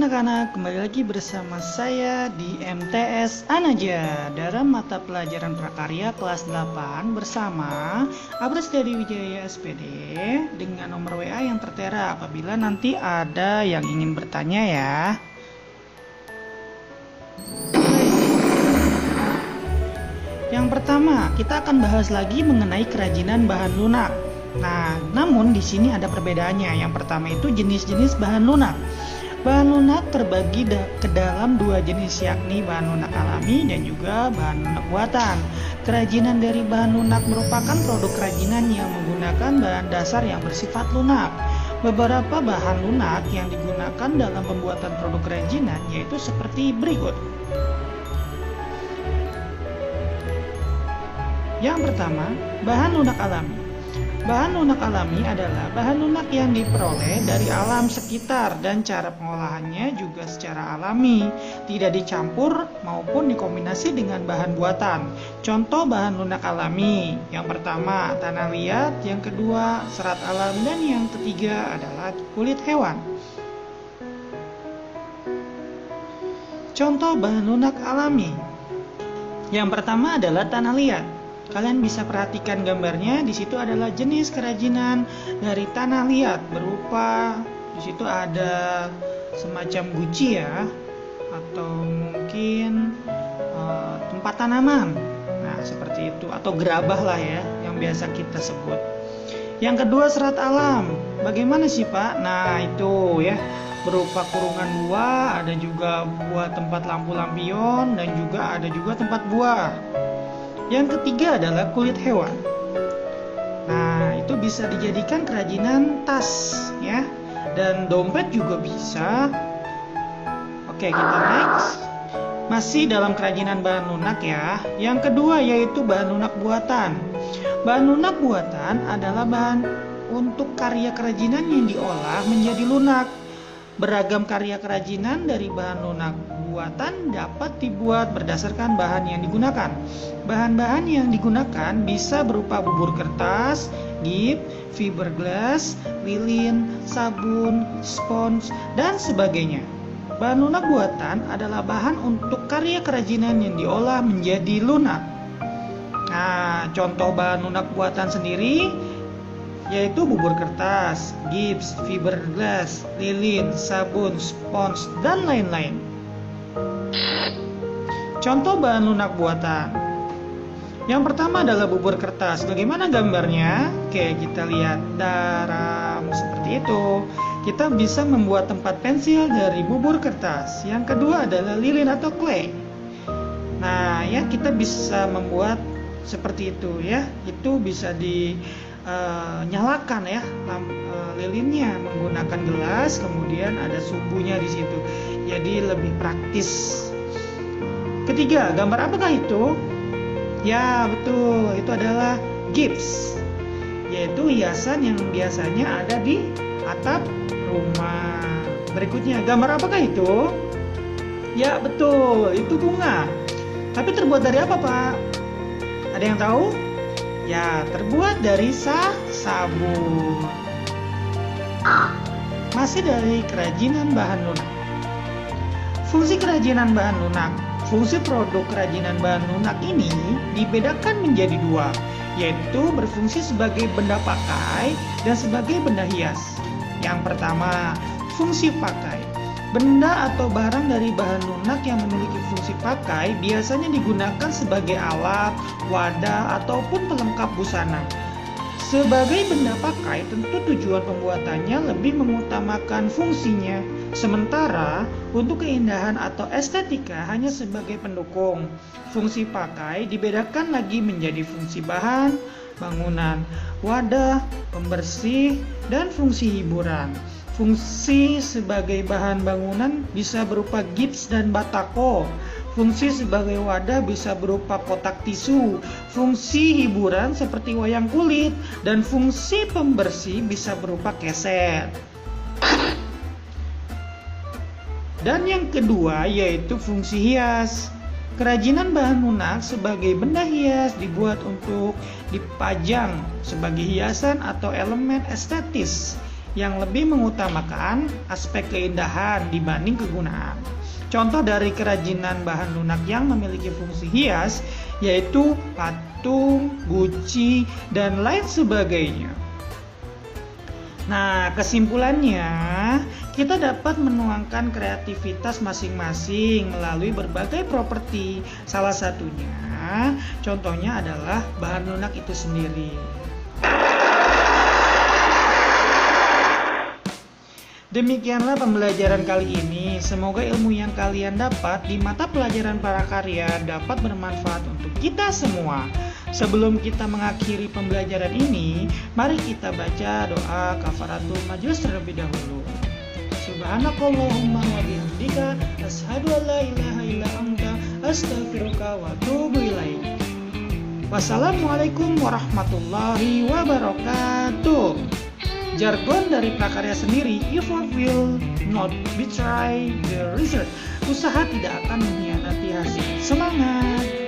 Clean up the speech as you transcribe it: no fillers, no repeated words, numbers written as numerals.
anak-anak, kembali lagi bersama saya di MTS Anaja dalam mata pelajaran prakarya kelas 8 bersama Abras dari Wijaya SPD dengan nomor WA yang tertera apabila nanti ada yang ingin bertanya ya. Yang pertama, kita akan bahas lagi mengenai kerajinan bahan lunak. Nah, namun di sini ada perbedaannya. Yang pertama itu jenis-jenis bahan lunak. Bahan lunak terbagi ke dalam dua jenis, yakni bahan lunak alami dan juga bahan lunak buatan. Kerajinan dari bahan lunak merupakan produk kerajinan yang menggunakan bahan dasar yang bersifat lunak. Beberapa bahan lunak yang digunakan dalam pembuatan produk kerajinan yaitu seperti berikut. Yang pertama, bahan lunak alami. Bahan lunak alami adalah bahan lunak yang diperoleh dari alam sekitar dan cara pengolahannya juga secara alami, tidak dicampur maupun dikombinasi dengan bahan buatan. Contoh bahan lunak alami, yang pertama tanah liat, yang kedua serat alam, dan yang ketiga adalah kulit hewan. Contoh bahan lunak alami, yang pertama adalah tanah liat. Kalian bisa perhatikan gambarnya, di situ adalah jenis kerajinan dari tanah liat berupa di situ ada semacam guci ya, atau mungkin tempat tanaman. Nah, seperti itu, atau gerabah lah ya yang biasa kita sebut. Yang kedua serat alam. Bagaimana sih, Pak? Nah, itu ya, berupa kurungan buah, ada juga buah tempat lampu-lampion dan juga ada juga tempat buah. Yang ketiga adalah kulit hewan. Nah, itu bisa dijadikan kerajinan tas ya, dan dompet juga bisa. Oke, kita next. Masih dalam kerajinan bahan lunak ya. Yang kedua yaitu bahan lunak buatan. Bahan lunak buatan adalah bahan untuk karya kerajinan yang diolah menjadi lunak. Beragam karya kerajinan dari bahan lunak buatan dapat dibuat berdasarkan bahan yang digunakan. Bahan-bahan yang digunakan bisa berupa bubur kertas, gip, fiberglass, lilin, sabun, spons, dan sebagainya. Bahan lunak buatan adalah bahan untuk karya kerajinan yang diolah menjadi lunak. Nah, contoh bahan lunak buatan sendiri yaitu bubur kertas, gips, fiberglass, lilin, sabun, spons, dan lain-lain. Contoh bahan lunak buatan. Yang pertama adalah bubur kertas. Bagaimana gambarnya? Oke, kita lihat dalam seperti itu. Kita bisa membuat tempat pensil dari bubur kertas. Yang kedua adalah lilin atau clay. Nah, ya kita bisa membuat seperti itu ya. Itu bisa dinyalakan ya lilinnya menggunakan gelas, kemudian ada sumbunya di situ. Jadi lebih praktis. Ketiga, gambar apakah itu? Ya, betul. Itu adalah gips, yaitu hiasan yang biasanya ada di atap rumah. Berikutnya, gambar apakah itu? Ya, betul. Itu bunga. Tapi terbuat dari apa, Pak? Ada yang tahu? Ya, terbuat dari sabun. Masih dari kerajinan bahan lunak. Fungsi kerajinan bahan lunak. Fungsi produk kerajinan bahan lunak ini dibedakan menjadi dua, yaitu berfungsi sebagai benda pakai dan sebagai benda hias. Yang pertama, fungsi pakai. Benda atau barang dari bahan lunak yang memiliki fungsi pakai biasanya digunakan sebagai alat, wadah, ataupun pelengkap busana. Sebagai benda pakai, tentu tujuan pembuatannya lebih mengutamakan fungsinya. Sementara untuk keindahan atau estetika hanya sebagai pendukung. Fungsi pakai dibedakan lagi menjadi fungsi bahan, bangunan, wadah, pembersih, dan fungsi hiburan. Fungsi sebagai bahan bangunan bisa berupa gips dan batako. Fungsi sebagai wadah bisa berupa kotak tisu. Fungsi hiburan seperti wayang kulit, dan fungsi pembersih bisa berupa keset. Dan yang kedua yaitu fungsi hias. Kerajinan bahan lunak sebagai benda hias dibuat untuk dipajang sebagai hiasan atau elemen estetis yang lebih mengutamakan aspek keindahan dibanding kegunaan. Contoh dari kerajinan bahan lunak yang memiliki fungsi hias yaitu patung, guci, dan lain sebagainya. Nah, kesimpulannya, kita dapat menuangkan kreativitas masing-masing melalui berbagai properti. Salah satunya, contohnya adalah bahan lunak itu sendiri. Demikianlah pembelajaran kali ini. Semoga ilmu yang kalian dapat di mata pelajaran prakarya dapat bermanfaat untuk kita semua. Sebelum kita mengakhiri pembelajaran ini, mari kita baca doa kafaratul majelis terlebih dahulu. Subhanakallahumma wa bihamdika asyhadu an la ilaha illa anta astaghfiruka wa atubu ilaik. Wassalamualaikum warahmatullahi wabarakatuh. Jargon dari prakarya sendiri, effort will not betray the result. Usaha tidak akan mengkhianati hasil. Semangat!